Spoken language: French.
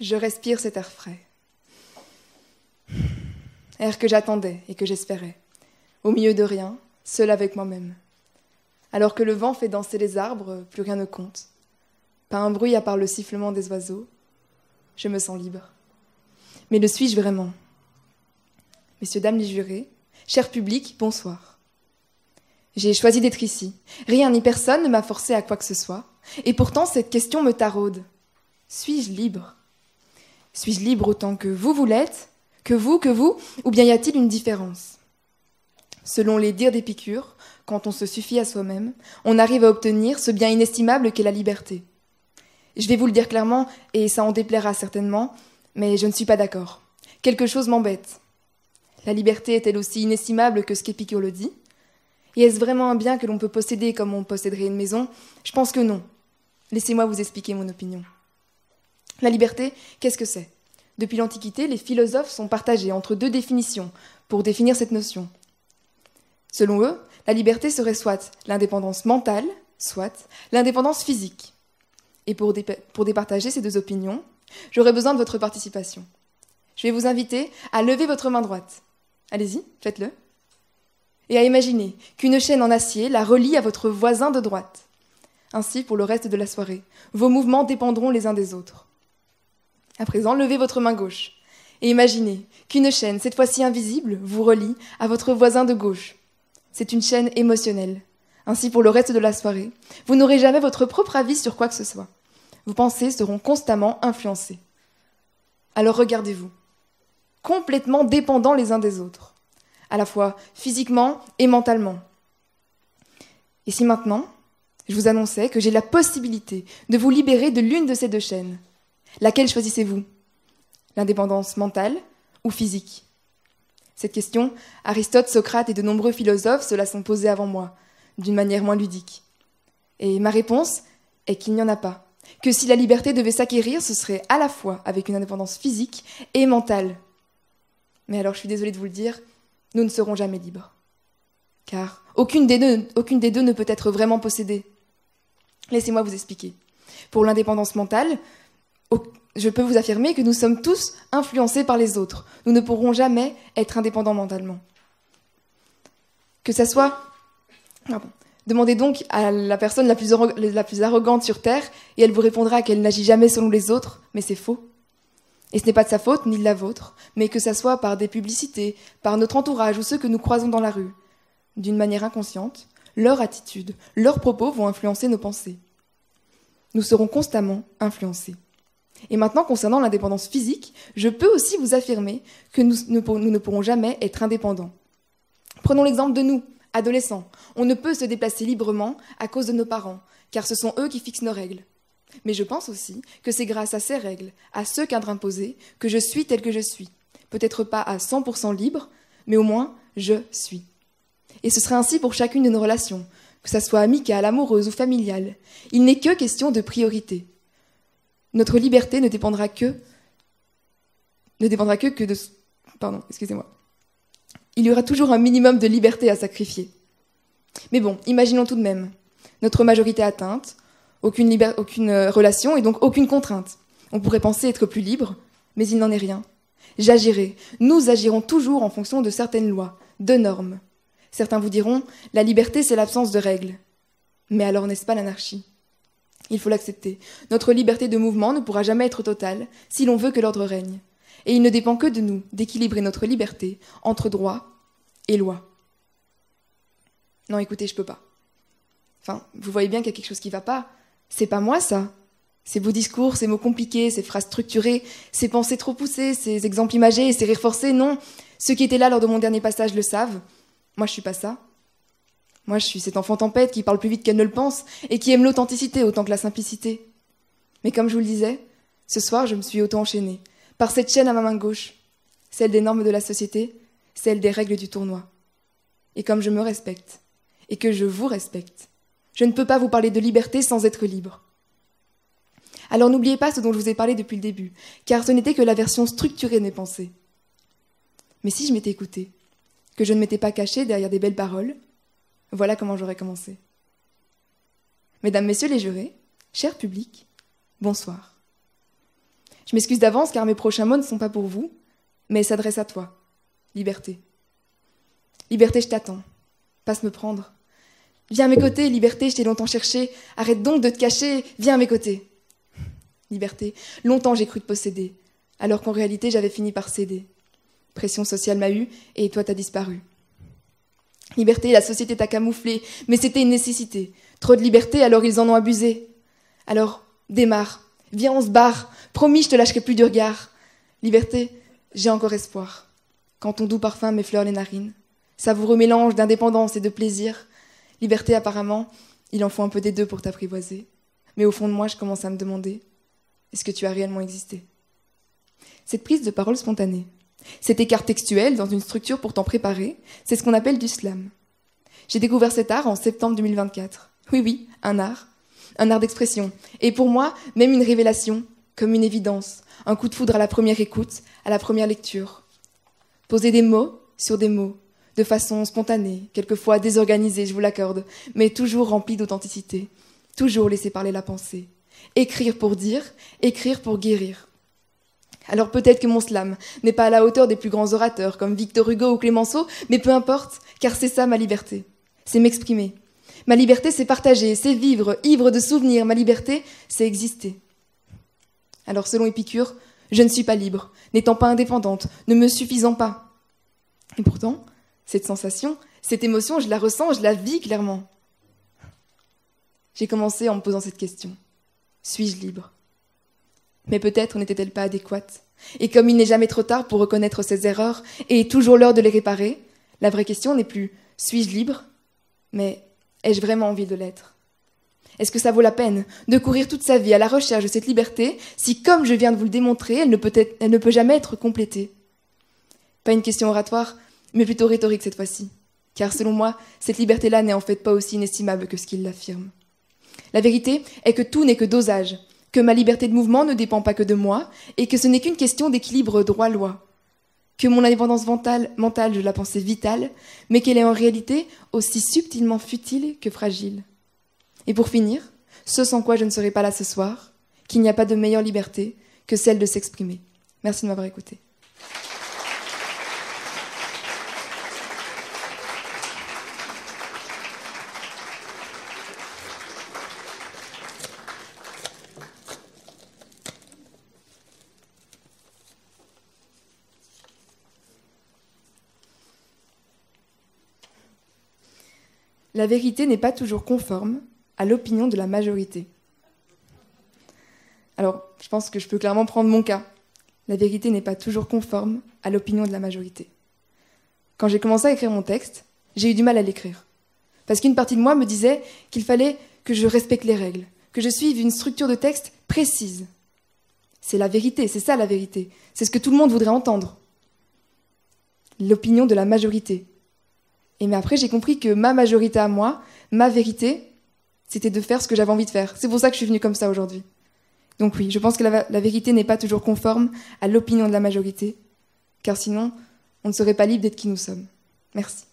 Je respire cet air frais. Air que j'attendais et que j'espérais. Au milieu de rien, seul avec moi-même. Alors que le vent fait danser les arbres, plus rien ne compte. Pas un bruit à part le sifflement des oiseaux. Je me sens libre. Mais le suis-je vraiment? Messieurs, dames les jurés, cher public, bonsoir. J'ai choisi d'être ici. Rien ni personne ne m'a forcé à quoi que ce soit. Et pourtant, cette question me taraude. Suis-je libre? Suis-je libre autant que vous l'êtes? Que vous? Ou bien y a-t-il une différence? Selon les dires d'Épicure, quand on se suffit à soi-même, on arrive à obtenir ce bien inestimable qu'est la liberté. Je vais vous le dire clairement, et ça en déplaira certainement, mais je ne suis pas d'accord. Quelque chose m'embête. La liberté est-elle aussi inestimable que ce qu'Épicure le dit? Et est-ce vraiment un bien que l'on peut posséder comme on posséderait une maison? Je pense que non. Laissez-moi vous expliquer mon opinion. La liberté, qu'est-ce que c'est? Depuis l'Antiquité, les philosophes sont partagés entre deux définitions pour définir cette notion. Selon eux, la liberté serait soit l'indépendance mentale, soit l'indépendance physique. Et pour départager ces deux opinions, j'aurai besoin de votre participation. Je vais vous inviter à lever votre main droite. Allez-y, faites-le. Et à imaginer qu'une chaîne en acier la relie à votre voisin de droite. Ainsi, pour le reste de la soirée, vos mouvements dépendront les uns des autres. À présent, levez votre main gauche et imaginez qu'une chaîne, cette fois-ci invisible, vous relie à votre voisin de gauche. C'est une chaîne émotionnelle. Ainsi, pour le reste de la soirée, vous n'aurez jamais votre propre avis sur quoi que ce soit. Vos pensées seront constamment influencées. Alors regardez-vous, complètement dépendants les uns des autres, à la fois physiquement et mentalement. Et si maintenant, je vous annonçais que j'ai la possibilité de vous libérer de l'une de ces deux chaînes, laquelle choisissez-vous? L'indépendance mentale ou physique? Cette question, Aristote, Socrate et de nombreux philosophes se la sont posée avant moi, d'une manière moins ludique. Et ma réponse est qu'il n'y en a pas. Que si la liberté devait s'acquérir, ce serait à la fois avec une indépendance physique et mentale. Mais alors, je suis désolée de vous le dire, nous ne serons jamais libres. Car aucune des deux ne peut être vraiment possédée. Laissez-moi vous expliquer. Pour l'indépendance mentale, je peux vous affirmer que nous sommes tous influencés par les autres. Nous ne pourrons jamais être indépendants mentalement. Que ça soit... Demandez donc à la personne la plus arrogante sur Terre, et elle vous répondra qu'elle n'agit jamais selon les autres, mais c'est faux. Et ce n'est pas de sa faute, ni de la vôtre, mais que ça soit par des publicités, par notre entourage ou ceux que nous croisons dans la rue. D'une manière inconsciente, leur attitude, leurs propos vont influencer nos pensées. Nous serons constamment influencés. Et maintenant, concernant l'indépendance physique, je peux aussi vous affirmer que nous ne pourrons jamais être indépendants. Prenons l'exemple de nous, adolescents. On ne peut se déplacer librement à cause de nos parents, car ce sont eux qui fixent nos règles. Mais je pense aussi que c'est grâce à ces règles, à ce cadre imposé, que je suis tel que je suis. Peut-être pas à 100% libre, mais au moins, je suis. Et ce serait ainsi pour chacune de nos relations, que ça soit amicale, amoureuse ou familiale. Il n'est que question de priorité. Notre liberté ne dépendra que de... Pardon, excusez-moi. Il y aura toujours un minimum de liberté à sacrifier. Mais bon, imaginons tout de même. Notre majorité atteinte, aucune relation et donc aucune contrainte. On pourrait penser être plus libre, mais il n'en est rien. J'agirai, nous agirons toujours en fonction de certaines lois, de normes. Certains vous diront, la liberté c'est l'absence de règles. Mais alors n'est-ce pas l'anarchie? Il faut l'accepter. Notre liberté de mouvement ne pourra jamais être totale si l'on veut que l'ordre règne. Et il ne dépend que de nous d'équilibrer notre liberté entre droit et loi. Non, écoutez, je peux pas. Enfin, vous voyez bien qu'il y a quelque chose qui va pas. C'est pas moi, ça. Ces beaux discours, ces mots compliqués, ces phrases structurées, ces pensées trop poussées, ces exemples imagés, ces rires forcés, non. Ceux qui étaient là lors de mon dernier passage le savent. Moi, je suis pas ça. Moi, je suis cette enfant tempête qui parle plus vite qu'elle ne le pense et qui aime l'authenticité autant que la simplicité. Mais comme je vous le disais, ce soir, je me suis auto-enchaînée par cette chaîne à ma main gauche, celle des normes de la société, celle des règles du tournoi. Et comme je me respecte, et que je vous respecte, je ne peux pas vous parler de liberté sans être libre. Alors n'oubliez pas ce dont je vous ai parlé depuis le début, car ce n'était que la version structurée de mes pensées. Mais si je m'étais écoutée, que je ne m'étais pas cachée derrière des belles paroles, voilà comment j'aurais commencé. Mesdames, Messieurs les jurés, cher public, bonsoir. Je m'excuse d'avance car mes prochains mots ne sont pas pour vous, mais s'adressent à toi. Liberté. Liberté, je t'attends. Passe me prendre. Viens à mes côtés, liberté, je t'ai longtemps cherché. Arrête donc de te cacher, viens à mes côtés. Liberté, longtemps j'ai cru te posséder, alors qu'en réalité j'avais fini par céder. Pression sociale m'a eu et toi t'as disparu. Liberté, la société t'a camouflé, mais c'était une nécessité. Trop de liberté, alors ils en ont abusé. Alors, démarre, viens on se barre, promis je te lâcherai plus du regard. Liberté, j'ai encore espoir. Quand ton doux parfum m'effleure les narines, savoureux mélange d'indépendance et de plaisir. Liberté, apparemment, il en faut un peu des deux pour t'apprivoiser. Mais au fond de moi, je commence à me demander, est-ce que tu as réellement existé? Cette prise de parole spontanée, cet écart textuel dans une structure pourtant préparée, c'est ce qu'on appelle du slam. J'ai découvert cet art en septembre 2024. Oui, un art d'expression. Et pour moi, même une révélation, comme une évidence, un coup de foudre à la première écoute, à la première lecture. Poser des mots sur des mots, de façon spontanée, quelquefois désorganisée, je vous l'accorde, mais toujours remplie d'authenticité, toujours laisser parler la pensée. Écrire pour dire, écrire pour guérir. Alors peut-être que mon slam n'est pas à la hauteur des plus grands orateurs comme Victor Hugo ou Clémenceau, mais peu importe, car c'est ça ma liberté. C'est m'exprimer. Ma liberté, c'est partager, c'est vivre, ivre de souvenirs. Ma liberté, c'est exister. Alors selon Épicure, je ne suis pas libre, n'étant pas indépendante, ne me suffisant pas. Et pourtant, cette sensation, cette émotion, je la ressens, je la vis clairement. J'ai commencé en me posant cette question. Suis-je libre? Mais peut-être n'était-elle pas adéquate. Et comme il n'est jamais trop tard pour reconnaître ses erreurs et toujours l'heure de les réparer, la vraie question n'est plus « suis-je libre ?» mais « ai-je vraiment envie de l'être ?» Est-ce que ça vaut la peine de courir toute sa vie à la recherche de cette liberté si, comme je viens de vous le démontrer, elle ne peut jamais être complétée? Pas une question oratoire, mais plutôt rhétorique cette fois-ci. Car selon moi, cette liberté-là n'est en fait pas aussi inestimable que ce qu'il l'affirme. La vérité est que tout n'est que dosage, que ma liberté de mouvement ne dépend pas que de moi, et que ce n'est qu'une question d'équilibre droit-loi. Que mon indépendance mentale, je la pensais vitale, mais qu'elle est en réalité aussi subtilement futile que fragile. Et pour finir, ce sans quoi je ne serai pas là ce soir, qu'il n'y a pas de meilleure liberté que celle de s'exprimer. Merci de m'avoir écouté. La vérité n'est pas toujours conforme à l'opinion de la majorité. Alors, je pense que je peux clairement prendre mon cas. La vérité n'est pas toujours conforme à l'opinion de la majorité. Quand j'ai commencé à écrire mon texte, j'ai eu du mal à l'écrire. Parce qu'une partie de moi me disait qu'il fallait que je respecte les règles, que je suive une structure de texte précise. C'est la vérité, c'est ça la vérité. C'est ce que tout le monde voudrait entendre. L'opinion de la majorité. Mais après, j'ai compris que ma majorité à moi, ma vérité, c'était de faire ce que j'avais envie de faire. C'est pour ça que je suis venue comme ça aujourd'hui. Donc oui, je pense que la vérité n'est pas toujours conforme à l'opinion de la majorité, car sinon, on ne serait pas libre d'être qui nous sommes. Merci.